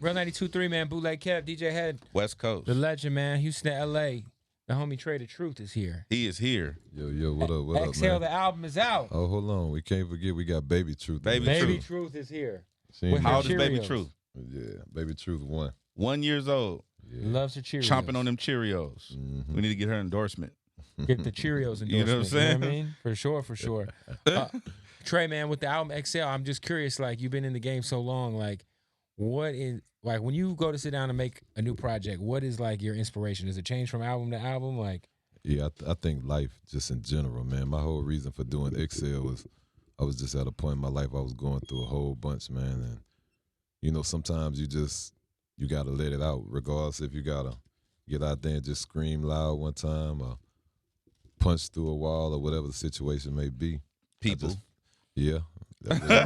Real 92.3, man. Bootleg Kev, DJ Head, West Coast. the legend, man. Houston to L.A. The homie Trae the Truth is here. He is here. Yo, what up, man? Exhale, the album is out. Oh, hold on. We can't forget we got Baby Truth. Baby Truth is here. How old is Baby Truth? Yeah, Baby Truth 1. 1 year old. Yeah. Loves her Cheerios. Chomping on them Cheerios. Mm-hmm. We need to get her endorsement. Get the Cheerios endorsement. You know what I'm saying? You know what I mean? For sure. Trae, man, with the album Exhale, I'm just curious, like, you've been in the game so long, like, what is, like, when you go to sit down and make a new project, what is, like, your inspiration? Does it change from album to album? Like, Yeah, I think life just in general, man. My whole reason for doing Exhale was I was just at a point in my life I was going through a whole bunch, man. And, sometimes you got to let it out, regardless if you got to get out there and just scream loud one time or punch through a wall or whatever the situation may be. People. Yeah.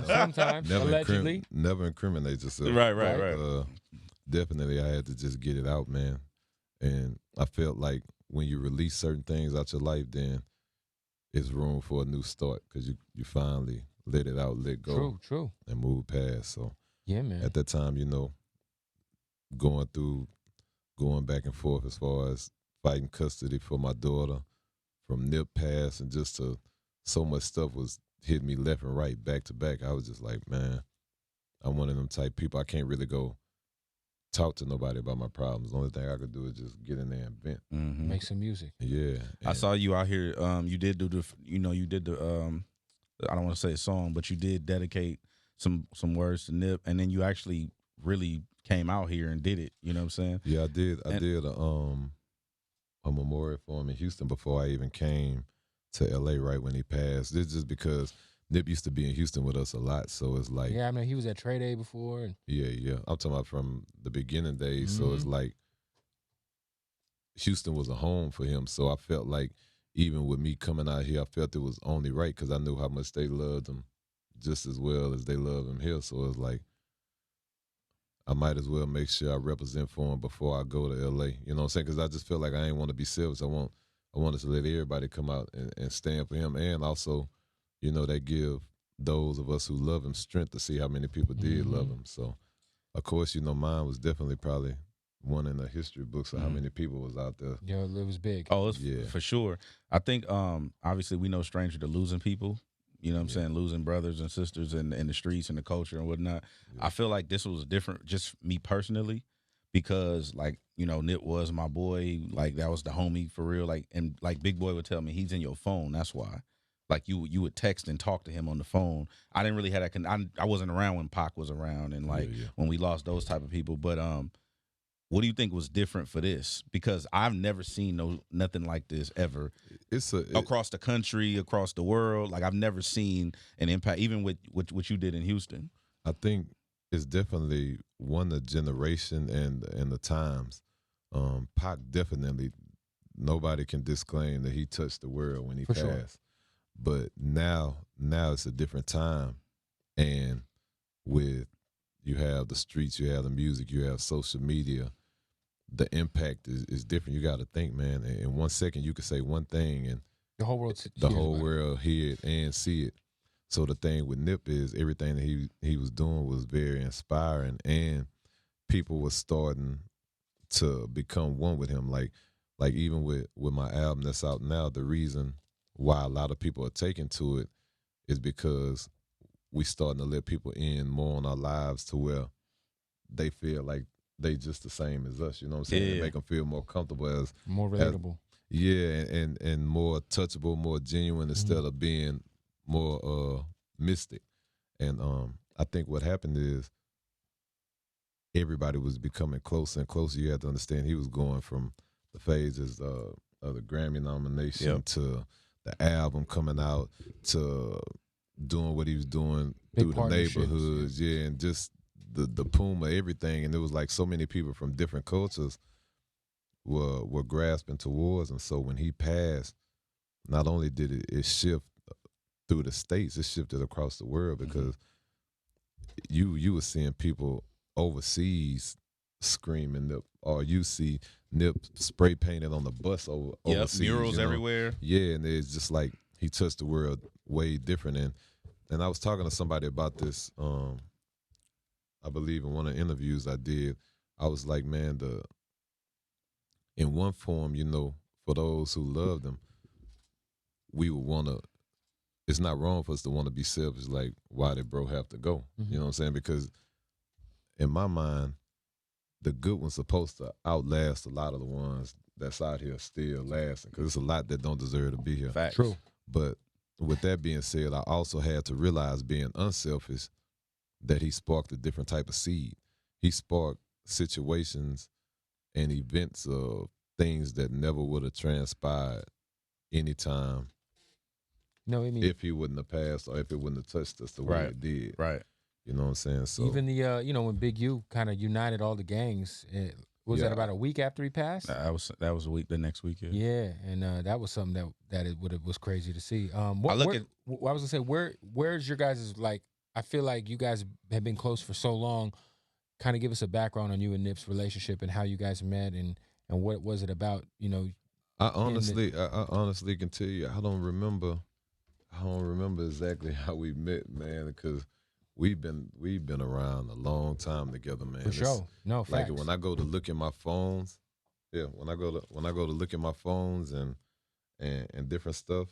sometimes, allegedly. Never incriminate yourself. Right. Definitely, I had to just get it out, man. And I felt like when you release certain things out your life, then it's room for a new start because you finally let it out, let go. True. And move past. So yeah, man. at that time, going back and forth as far as fighting custody for my daughter from Nip pass and just so much stuff was hitting me left and right, back to back. I was just like, man, I'm one of them type people. I can't really go talk to nobody about my problems. The only thing I could do is just get in there and vent. Mm-hmm. Make some music. Yeah. I saw you out here. You did do the, I don't want to say a song, but you did dedicate some words to Nip, and then you actually really came out here and did it. You know what I'm saying? Yeah, I did. I did a memorial for him in Houston before I even came to L.A. right when he passed. This is just because Nip used to be in Houston with us a lot, so it's like... Yeah, I mean, he was at Trae Day before. And... Yeah. I'm talking about from the beginning days, so it's like Houston was a home for him, so I felt like even with me coming out here, I felt it was only right because I knew how much they loved him just as well as they love him here, so it's like I might as well make sure I represent for him before I go to L.A., you know what I'm saying? Because I just feel like I ain't want to be selfish. I wanted to let everybody come out and stand for him, and also, they give those of us who love him strength to see how many people did love him. So, of course, mine was definitely probably one in the history books of how many people was out there. Yeah, it was big. Oh, it's for sure. I think, obviously, we no stranger to losing people. You know what I'm saying? Losing brothers and sisters in the streets and the culture and whatnot. Yeah. I feel like this was different, just me personally, because, like, Nip was my boy. Like, that was the homie for real. Like, and like Big Boy would tell me, he's in your phone. That's why. Like, you would text and talk to him on the phone. I didn't really have that. I wasn't around when Pac was around and, like, when we lost those type of people. But what do you think was different for this? Because I've never seen nothing like this ever. Across the country, across the world. Like, I've never seen an impact, even with what you did in Houston. I think it's definitely the generation and the times. Pac definitely, nobody can disclaim that he touched the world when he passed. Sure. But now it's a different time. And you have the streets, you have the music, you have social media, the impact is different. You got to think, man. In 1 second, you could say one thing, and the whole world, hear it and see it. So the thing with Nip is everything that he was doing was very inspiring, and people were starting to become one with him. Like even with my album that's out now, the reason why a lot of people are taking to it is because we starting to let people in more on our lives to where they feel like they just the same as us. You know what I'm saying? Yeah. Make them feel more comfortable, as more relatable. And more touchable, more genuine instead of being more mystic. And I think what happened is everybody was becoming closer and closer. You had to understand he was going from the phases of the Grammy nomination to the album coming out to doing what he was doing through the neighborhoods, and just the Puma, everything. And it was like so many people from different cultures were grasping towards him. So when he passed, not only did it shift through the states, it shifted across the world because you were seeing people overseas screaming Nip, or you see Nip spray painted on the bus overseas. Murals everywhere. Yeah, and it's just like he touched the world way different. And I was talking to somebody about this. I believe in one of the interviews I did, I was like, man, in one form, for those who love them, we would want to. It's not wrong for us to want to be selfish. Like, why did bro have to go? Mm-hmm. You know what I'm saying? Because in my mind, the good one's supposed to outlast a lot of the ones that's out here still lasting. Because it's a lot that don't deserve to be here. Facts. True. But with that being said, I also had to realize, being unselfish, that he sparked a different type of seed. He sparked situations and events of things that never would have transpired anytime No, I mean, if he wouldn't have passed or if it wouldn't have touched us the way it did. Right. You know what I'm saying? So even the when Big U kind of united all the gangs, was that about a week after he passed? That was a week. The next week. Yeah, and that was something that it was crazy to see. I was gonna say, where's your guys' like? I feel like you guys have been close for so long. Kind of give us a background on you and Nip's relationship and how you guys met and what was it about? I honestly can tell you, I don't remember exactly how we met, man, because we've been around a long time together, man. For sure. No, facts. Like when I go to look at my phones, when I go to look at my phones and different stuff,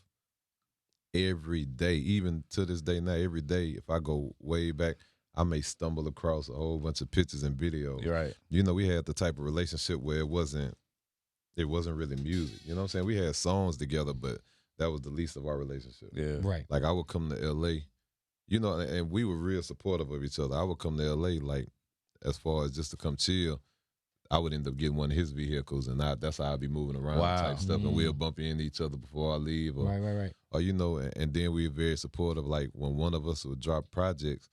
every day, even to this day now, every day, if I go way back, I may stumble across a whole bunch of pictures and videos. You're right. We had the type of relationship where it wasn't really music. You know what I'm saying? We had songs together, but that was the least of our relationship. Yeah. Right. Like I would come to LA, and we were real supportive of each other. I would come to LA, like, as far as just to come chill. I would end up getting one of his vehicles, and that's how I'd be moving around type stuff, and we'll bump into each other before I leave. Or, right. Or, and then we were very supportive. Like when one of us would drop projects,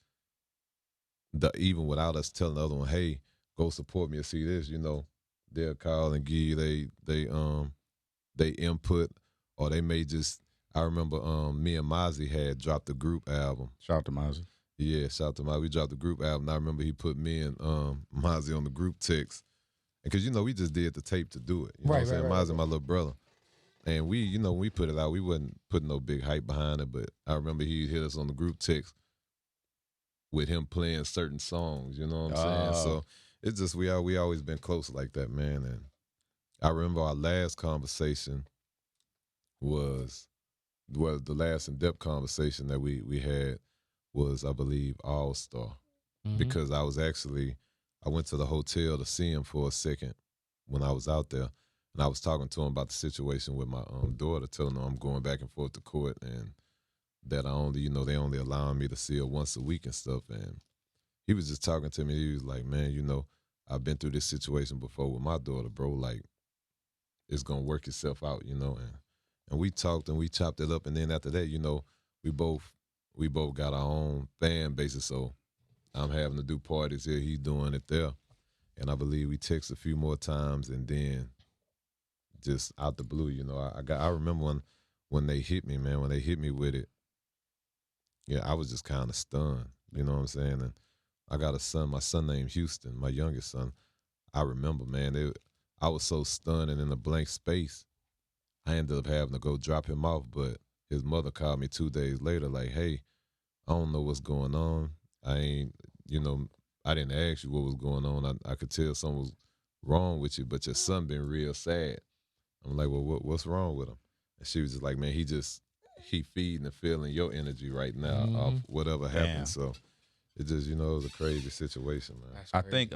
even without us telling the other one, hey, go support me or see this, they'll call and give they input, or they may just. I remember me and Mozzie had dropped the group album. Shout out to Mozzie. Yeah, shout out to Mozzie. We dropped the group album. And I remember he put me and Mozzie on the group text. Because, we just did the tape to do it. You know what I'm saying? Mozzie, my little brother. And we, we put it out. We wasn't putting no big hype behind it, but I remember he hit us on the group text with him playing certain songs, you know what I'm saying? So it's just, we always been close like that, man. And I remember our last conversation was the last in-depth conversation that we had was, I believe, All-Star. Mm-hmm. Because I went to the hotel to see him for a second when I was out there, and I was talking to him about the situation with my daughter, telling her I'm going back and forth to court, and that I only, they only allowing me to see her once a week and stuff. And he was just talking to me. He was like, man, I've been through this situation before with my daughter, bro. Like, it's gonna work itself out, And we talked and we chopped it up, and then after that, we both got our own fan bases, so I'm having to do parties here, he's doing it there. And I believe we texted a few more times, and then just out the blue, I remember when they hit me, man, when they hit me with it, I was just kind of stunned, you know what I'm saying? And I got a son, my son named Houston, my youngest son. I remember, man, I was so stunned and in a blank space. I ended up having to go drop him off, but his mother called me 2 days later like, hey, I don't know what's going on. I didn't ask you what was going on. I could tell something was wrong with you, but your son been real sad. I'm like, well, what's wrong with him? And she was just like, man, he feeding and feeling your energy right now off whatever happened. So it just, it was a crazy situation, man. I think,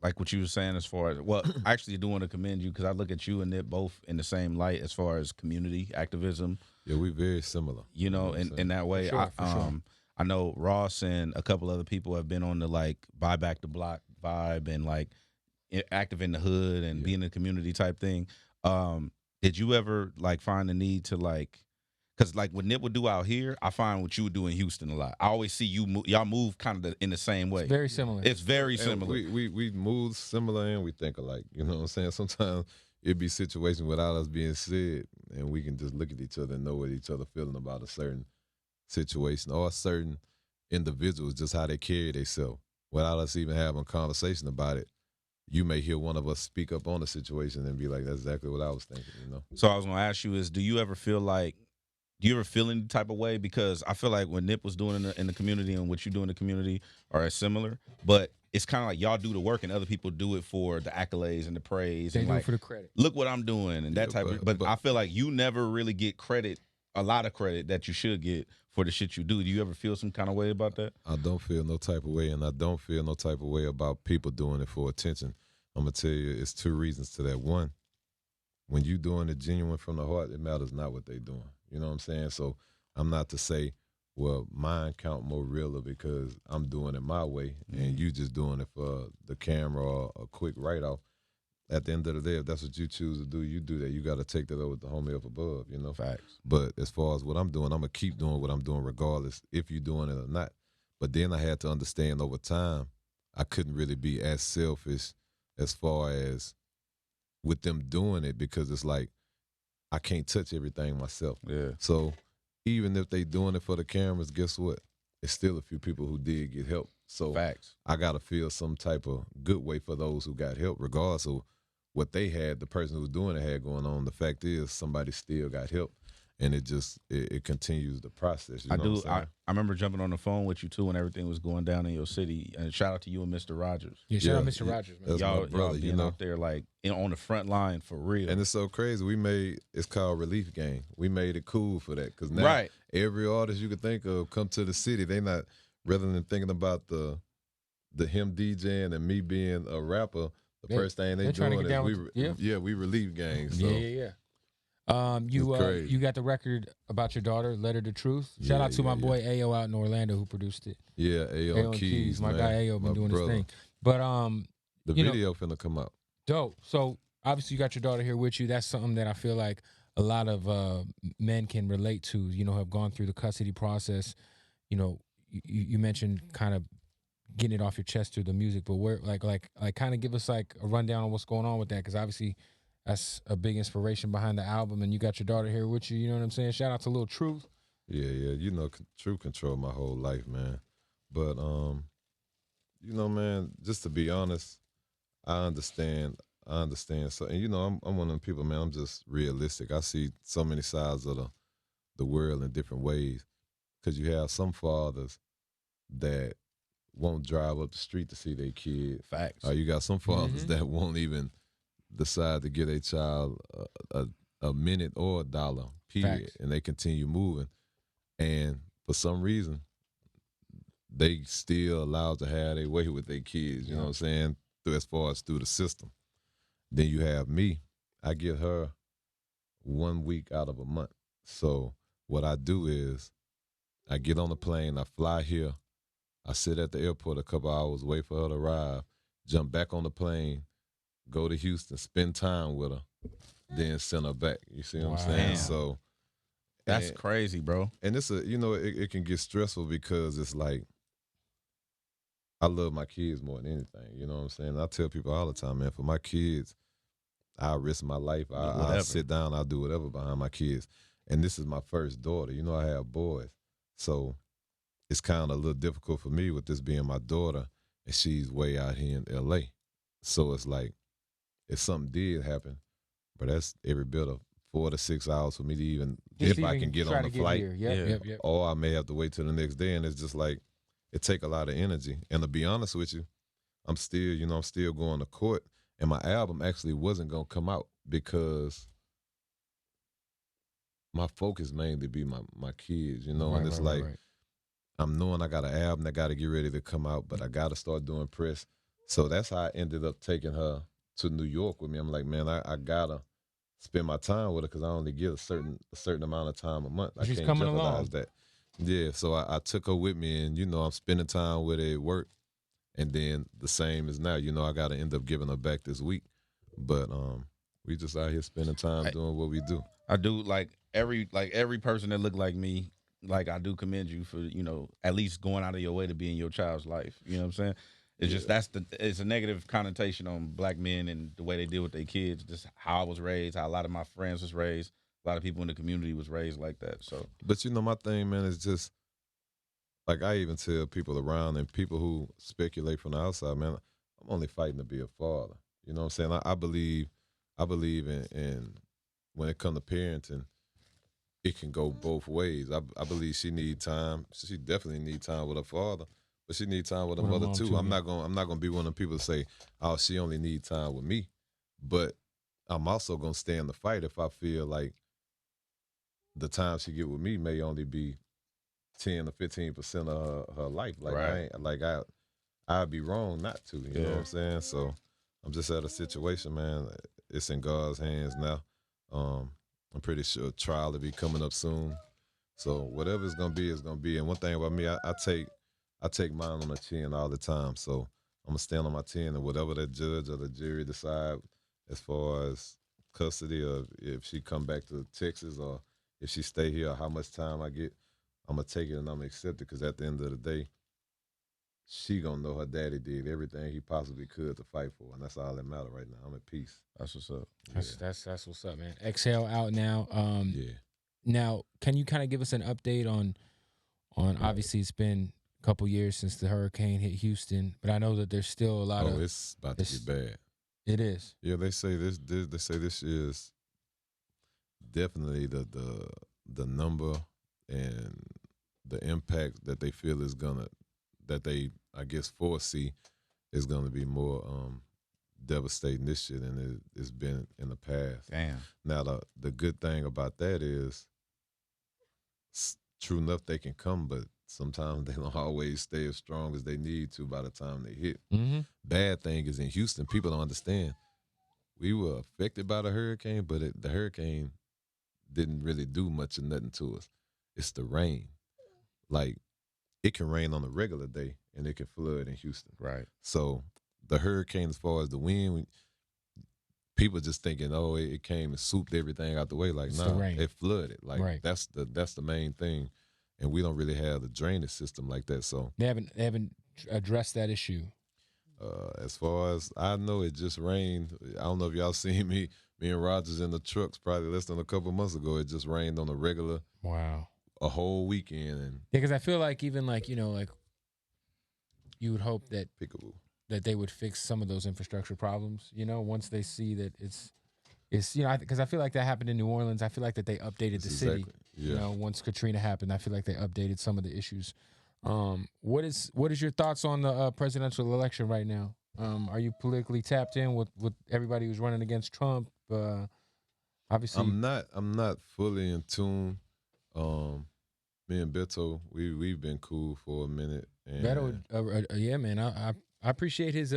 like what you were saying as far as, well, I actually do want to commend you because I look at you and Nip both in the same light as far as community activism. Yeah, we very similar. In that way. For sure. I know Ross and a couple other people have been on the like buy back the block vibe and like active in the hood and being in the community type thing. Did you ever like find the need to like, because like what Nip would do out here, I find what you would do in Houston a lot. I always see y'all move kind of in the same way. It's very similar. It's very similar. We move similar and we think alike. You know what I'm saying? Sometimes it'd be situations without us being said, and we can just look at each other and know what each other feeling about a certain situation or certain individuals, just how they carry themselves. Without us even having a conversation about it, you may hear one of us speak up on the situation and be like, that's exactly what I was thinking, So I was going to ask you is, do you ever feel like do you ever feel any type of way? Because I feel like when Nip was doing in the community and what you do in the community are similar, but it's kind of like y'all do the work and other people do it for the accolades and the praise They and do it like, for the credit. look what I'm doing and that type of. But I feel like you never really get credit, a lot of credit that you should get for the shit you do. Do you ever feel some kind of way about that? I don't feel no type of way, and I don't feel no type of way about people doing it for attention. I'm gonna tell you, it's two reasons to that. One, when you doing it genuine from the heart, it matters not what they doing. You know what I'm saying? So I'm not to say, well, mine count more realer because I'm doing it my way, and you just doing it for the camera or a quick write off. At the end of the day, if that's what you choose to do, you do that. You got to take that over with the homie up above, you know? Facts. But as far as what I'm doing, I'm going to keep doing what I'm doing regardless if you're doing it or not. But then I had to understand over time, I couldn't really be as selfish as far as with them doing it because it's like I can't touch everything myself. Yeah. So even if they doing it for the cameras, guess what? It's still a few people who did get help. So Facts. I got to feel some type of good way for those who got help, regardless of what they had, the person who was doing it had going on. The fact is somebody still got help, and it continues the process. You know what I'm saying? I remember jumping on the phone with you too when everything was going down in your city. And shout out to you and Mr. Rogers. Yeah, shout out Mr. Rogers, man. That's my brother, y'all being you know. out there like on the front line for real. And it's so crazy. It's called Relief Gang. We made it cool for that because now every artist you could think of come to the city. They not, rather than thinking about the him DJing and me being a rapper, the first thing they doing is we Relief Gang. So. Yeah. You got the record about your daughter, Letter to Truth. Shout out to my boy Ayo out in Orlando who produced it. Yeah, Ayo Keys, my man. guy Ayo been doing brother. his thing. But the video finna come out. Dope. So obviously you got your daughter here with you. That's something that I feel like a lot of men can relate to. You know, have gone through the custody process. You know, you mentioned kind of getting it off your chest through the music, but where like kind of give us like a rundown on what's going on with that, because obviously that's a big inspiration behind the album, and you got your daughter here with you. You know what I'm saying? Shout out to Lil Truth. Yeah. You know, Truth controlled my whole life, man. But you know, man, just to be honest, I understand. So, and you know, I'm one of them people, man. I'm just realistic. I see so many sides of the world in different ways. Because you have some fathers that won't drive up the street to see their kid. Facts. You got some fathers that won't even decide to get a child a minute or a dollar, period. Facts. And they continue moving. And for some reason, they still allowed to have their way with their kids, you know what I'm saying, as far as through the system. Then you have me. I get her 1 week out of a month. So what I do is I get on the plane, I fly here, I sit at the airport a couple hours, wait for her to arrive, jump back on the plane, go to Houston, spend time with her, then send her back. You see what I'm saying? So that's crazy, bro. And it's it can get stressful because it's like I love my kids more than anything. You know what I'm saying? I tell people all the time, man, for my kids, I'll risk my life. I'll sit down, I'll do whatever behind my kids. And this is my first daughter. You know, I have boys. So it's kind of a little difficult for me with this being my daughter, and she's way out here in L.A. So it's like, if something did happen, but that's every bit of 4 to 6 hours for me to even, if I can get on the flight, or I may have to wait till the next day, and it's just like, it take a lot of energy. And to be honest with you, I'm still going to court, and my album actually wasn't going to come out because my focus mainly be my kids, and it's like, I'm knowing I got an album that got to get ready to come out, but I got to start doing press. So that's how I ended up taking her to New York with me. I'm like, man, I got to spend my time with her because I only get a certain amount of time a month. I can't jeopardize that. Yeah, so I took her with me, and, I'm spending time with her at work. And then the same as now, I got to end up giving her back this week. But we just out here spending time doing what we do. I do, every person that look like me, I do commend you for, at least going out of your way to be in your child's life. You know what I'm saying? It's just it's a negative connotation on black men and the way they deal with their kids. Just how I was raised, how a lot of my friends was raised, a lot of people in the community was raised like that. So, but my thing, man, is just like I even tell people around and people who speculate from the outside, man, I'm only fighting to be a father. You know what I'm saying? I believe in when it comes to parenting, it can go both ways. I believe she need time. She definitely need time with her father, but she need time with her mother too. I'm not gonna be one of the people to say, oh, she only need time with me. But I'm also gonna stay in the fight if I feel like the time she get with me may only be 10 or 15% of her life. Like I'd be wrong not to. You know what I'm saying? So I'm just at a situation, man. It's in God's hands now. I'm pretty sure trial will be coming up soon. So whatever it's gonna be, it's gonna be. And one thing about me, I take mine on the chin all the time. So I'm gonna stand on my 10, and whatever the judge or the jury decide as far as custody, or if she come back to Texas, or if she stay here, or how much time I get, I'm gonna take it and I'm gonna accept it, because at the end of the day, she gonna know her daddy did everything he possibly could to fight for, and that's all that matter right now. I'm at peace. That's what's up. That's what's up, man. Exhale out now. Yeah. Now, can you kind of give us an update on obviously it's been a couple years since the hurricane hit Houston, but I know that there's still a lot of. It's about to get bad. It is. Yeah, they say this. They say this is definitely the number and the impact that they feel is gonna, that they, I guess, foresee is gonna be more devastating this year than it's been in the past. Damn. Now the good thing about that is, true enough, they can come, but sometimes they don't always stay as strong as they need to by the time they hit. Mm-hmm. Bad thing is in Houston, people don't understand. We were affected by the hurricane, but the hurricane didn't really do much of nothing to us. It's the rain. Like, it can rain on a regular day and it can flood in Houston. Right. So the hurricane, as far as the wind, people just thinking, oh, it came and swooped everything out the way. Like, nah, it flooded. Like, that's the main thing. And we don't really have the drainage system like that. So they haven't addressed that issue. As far as I know, it just rained. I don't know if y'all seen me and Rogers in the trucks probably less than a couple months ago. It just rained on a regular. Wow. A whole weekend. And yeah, because I feel like even like, you know, like you would hope that Peekaboo. that they would fix some of those infrastructure problems, you know, once they see that it's you know, because I feel like that happened in New Orleans. I feel like that they updated the city. Yeah. You know, once Katrina happened, I feel like they updated some of the issues. What is your thoughts on the presidential election right now? Are you politically tapped in with everybody who's running against Trump? Obviously, I'm not fully in tune. Me and Beto, we've been cool for a minute. And Beto, yeah, man, I appreciate his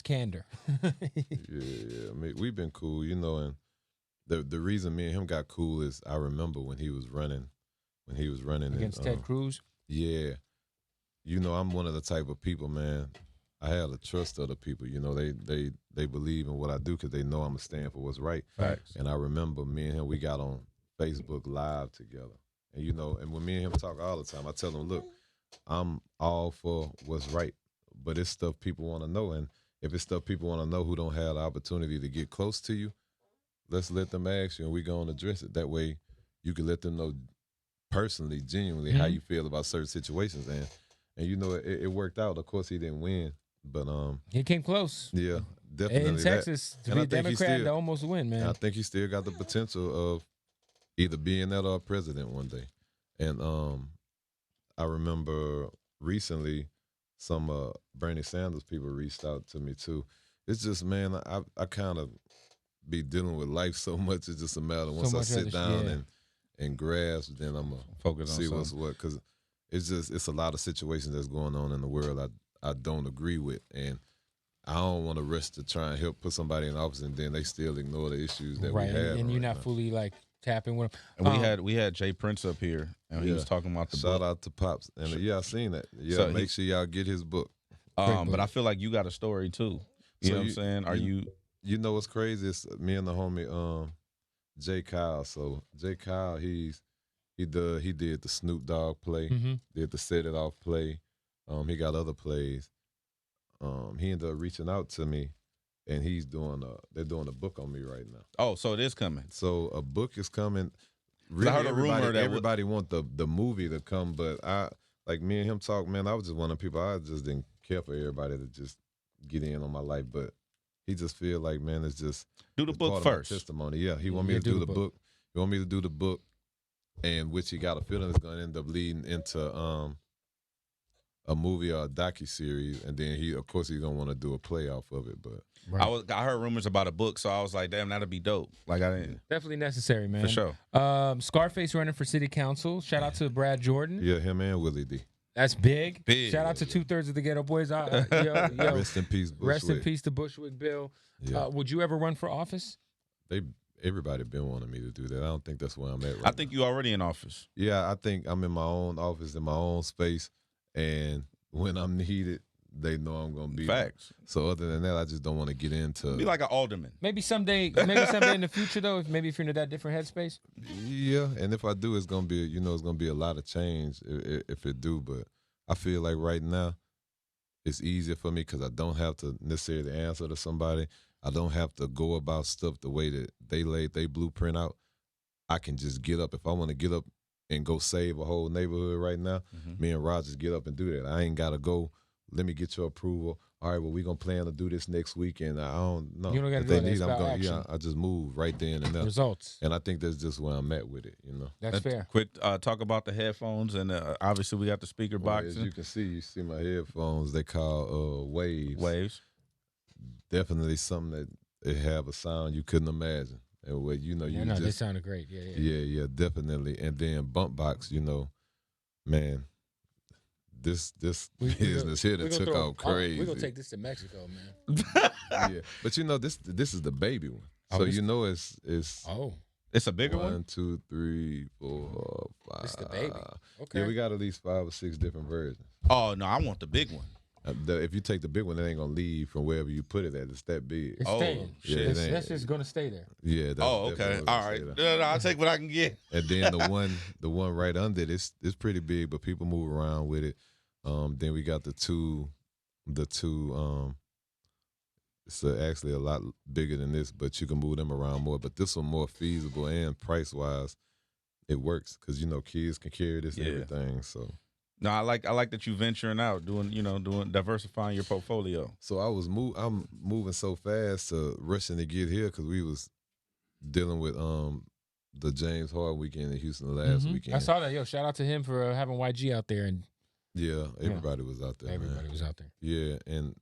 candor. yeah. I mean, we've been cool, you know, and the reason me and him got cool is I remember when he was running against Ted Cruz. Yeah, you know, I'm one of the type of people, man. I have the trust of the people. You know, they believe in what I do because they know I'm gonna stand for what's right. Facts. And I remember me and him, we got on Facebook Live together, and you know, and when me and him talk all the time, I tell him, look, I'm all for what's right, but it's stuff people want to know, and if it's stuff people want to know who don't have the opportunity to get close to you, let's let them ask you, and we gonna address it. That way, you can let them know personally, genuinely, how you feel about certain situations, and you know, it worked out. Of course, he didn't win, but he came close. Yeah, definitely. In Texas, to be a Democrat to almost win, man. I think he still got the potential of either being that or president one day. And I remember recently some Bernie Sanders people reached out to me too. It's just, man, I kind of be dealing with life so much. It's just a matter once I sit down and grasp, then I'm gonna focus on see what's what, because it's a lot of situations that's going on in the world I don't agree with, and I don't want to rush to try and help put somebody in office and then they still ignore the issues that we have. And you're not fully like tapping with them. And we had Jay Prince up here, and he was talking about the shout book. out to Pops, and I seen that. Yeah, so make sure y'all get his book. But I feel like you got a story too. You know what I'm saying? Are you? You know what's crazy? It's me and the homie Jay Kyle. So Jay Kyle, he did the Snoop Dogg play, did the Set It Off play. He got other plays. He ended up reaching out to me, and they're doing a book on me right now. Oh, so it is coming. So a book is coming. Really, I heard a rumor that everybody want the movie to come, but like me and him talk, man, I was just one of the people, I just didn't care for everybody to just get in on my life, but he just feel like, man, it's just do the book first. Testimony, yeah. He want me to do the book. he want me to do the book, and which he got a feeling is going to end up leading into a movie or a docuseries, and then of course he's gonna want to do a play off of it. But I heard rumors about a book, so I was like, damn, that'd be dope. Like I didn't. Definitely necessary, man. For sure. Scarface running for city council. Shout out to Brad Jordan. yeah, him and Willie D. That's big. Big. Shout out to 2/3 of the Ghetto Boys. Yo, Rest in peace, Bushwick. Rest in peace to Bushwick Bill. Yeah. Would you ever run for office? Everybody been wanting me to do that. I don't think that's where I'm at right I think now. you already in office. Yeah, I think I'm in my own office, in my own space, and when I'm needed, they know I'm gonna be there. Facts. So other than that, I just don't want to get into. Be like an alderman. Maybe someday in the future though. If you're in that different headspace. Yeah, and if I do, it's gonna be it's gonna be a lot of change if it do. But I feel like right now, it's easier for me because I don't have to necessarily answer to somebody. I don't have to go about stuff the way that they laid their blueprint out. I can just get up. If I want to get up and go save a whole neighborhood right now, me and Rogers get up and do that. I ain't got to go, let me get your approval. All right, well, we're going to plan to do this next week, and I don't know. You don't gotta if do they that. need, It's I'm about going, action. I just move right then and there. Results. And I think that's just where I'm at with it, That's fair. Quick talk about the headphones, and obviously we got the speaker box. As you can see, my headphones, they call Waves. Waves. Definitely something that it have a sound you couldn't imagine. And what they sounded great. Yeah. Yeah, definitely. And then Bumpboxx, man, this business here that took off crazy. We're gonna take this to Mexico, man. Yeah, but this is the baby one. So it's It's a bigger one. 1, 2, 3, 4, 5. It's the baby. Okay. Yeah, we got at least 5 or 6 different versions. Oh no, I want the big one. If you take the big one, it ain't gonna leave from wherever you put it at. It's that big. It's Oh, staying. shit. That's just gonna stay there. Yeah. Oh, okay. All right. No, I'll take what I can get. And then the one right under it, it's pretty big, but people move around with it. Then we got the two. It's actually a lot bigger than this, but you can move them around more. But this one more feasible and price wise, it works because kids can carry this and everything. So. No, I like that you venturing out, doing diversifying your portfolio. So I'm moving so fast to rushing to get here because we was dealing with the James Hard weekend in Houston last weekend. I saw that. Yo, shout out to him for having YG out there, and yeah, everybody was out there. Everybody was out there. Yeah, and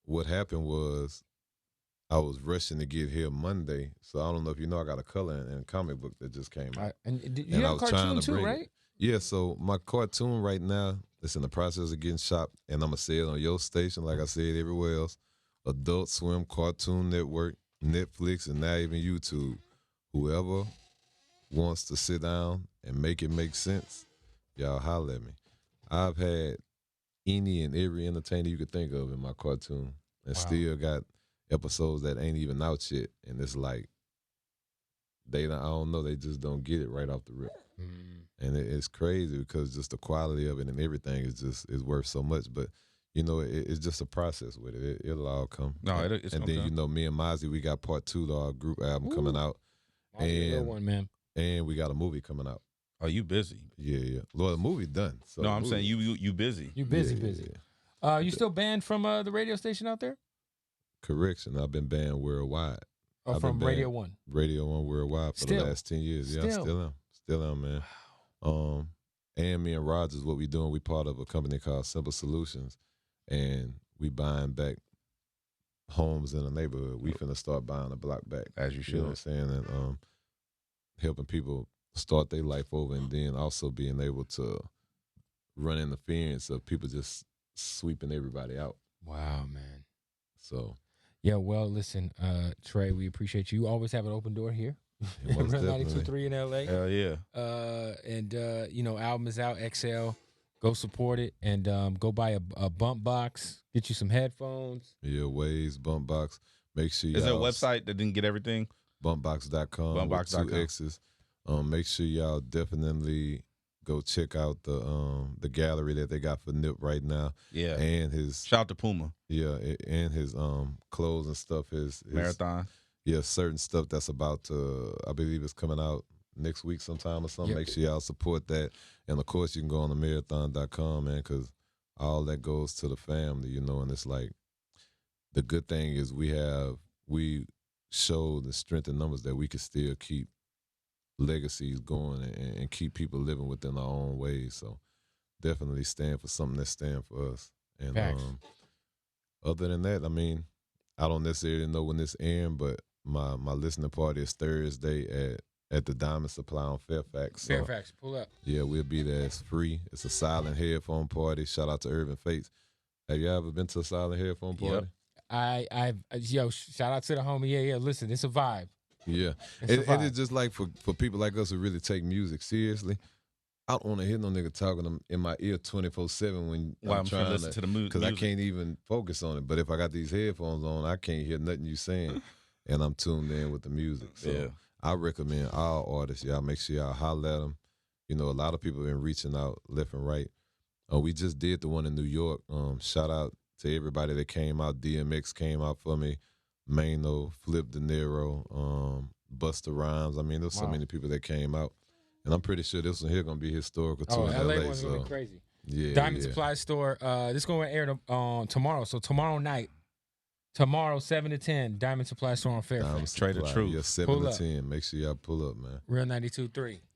what happened was I was rushing to get here Monday. So I don't know if you know, I got a color and comic book that just came out. And you have a cartoon too, right? Yeah, so my cartoon right now is in the process of getting shot, and I'm going to say it on your station, like I said everywhere else, Adult Swim, Cartoon Network, Netflix, and now even YouTube. Whoever wants to sit down and make it make sense, y'all holler at me. I've had any and every entertainer you could think of in my cartoon, and still got episodes that ain't even out yet, and it's like, I don't know, they just don't get it right off the rip. And it's crazy because just the quality of it and everything is worth so much. But it's just a process with it. It'll all come. No, it's and then come. me and Mozzie, we got part 2 to our group album coming out, And one, man. And we got a movie coming out. Oh, you busy? Yeah. Well, the movie done. So no, I'm saying you busy. You busy. Yeah. You still banned from the radio station out there? Correction, I've been banned worldwide. Or from Radio 1? Radio 1 worldwide for the last 10 years. Yeah, still am, man. And me and Rogers, what we doing, we part of a company called Simple Solutions, and we buying back homes in the neighborhood. We finna start buying a block back. As you should. You know what I'm saying? And helping people start their life over, and then also being able to run interference of people just sweeping everybody out. Wow, man. So. Yeah, well, listen, Trae, we appreciate you. You always have an open door here. 92.3 in LA. Hell yeah. And album is out, XL. Go support it and go buy a Bumpboxx. Get you some headphones. Yeah, Waves, Bumpboxx. Make sure Is there a website that didn't get everything? Bumpboxx.com. Bumpboxx.com. 2 X's. Make sure y'all definitely go check out the gallery that they got for Nip right now. Yeah. And his shout out to Puma. Yeah, and his clothes and stuff. His marathon. Yeah, certain stuff that's about to, I believe it's coming out next week sometime or something. Yep. Make sure y'all support that. And of course you can go on the marathon.com, man, because all that goes to the family, and it's like the good thing is we show the strength in numbers that we can still keep legacies going and keep people living within our own ways. So definitely stand for something that stand for us. And Facts. other than that, I mean, I don't necessarily know when this ends, but my listening party is Thursday at the Diamond Supply on Fairfax. So, Fairfax, pull up. yeah, we'll be there. It's free. It's a silent headphone party. Shout out to Urban Fates. Have you ever been to a silent headphone party? Yo, shout out to the homie. Yeah. Listen, it's a vibe. Yeah. And it's just like for people like us who really take music seriously. I don't want to hear no nigga talking in my ear 24/7 when While I'm trying to listen to the music. because I can't even focus on it. But if I got these headphones on, I can't hear nothing you saying, and I'm tuned in with the music. So Yeah. I recommend all artists, y'all make sure y'all holler at them. You know, a lot of people have been reaching out left and right. We just did the one in New York. Shout out to everybody that came out. DMX came out for me. Mano, Flip De Niro, Busta Rhymes. I mean, there's so many people that came out. And I'm pretty sure this one here gonna be historical too. Oh, in LA LA, one's gonna be crazy. Yeah, Diamond yeah. Supply Store. This is gonna air tomorrow. So tomorrow night, tomorrow 7 to 10, Diamond Supply Store on Fairfax. Diamond Trae the Supply. Truth. Yeah, 7 Pull to up. 10. Make sure y'all pull up, man. Real 92.3.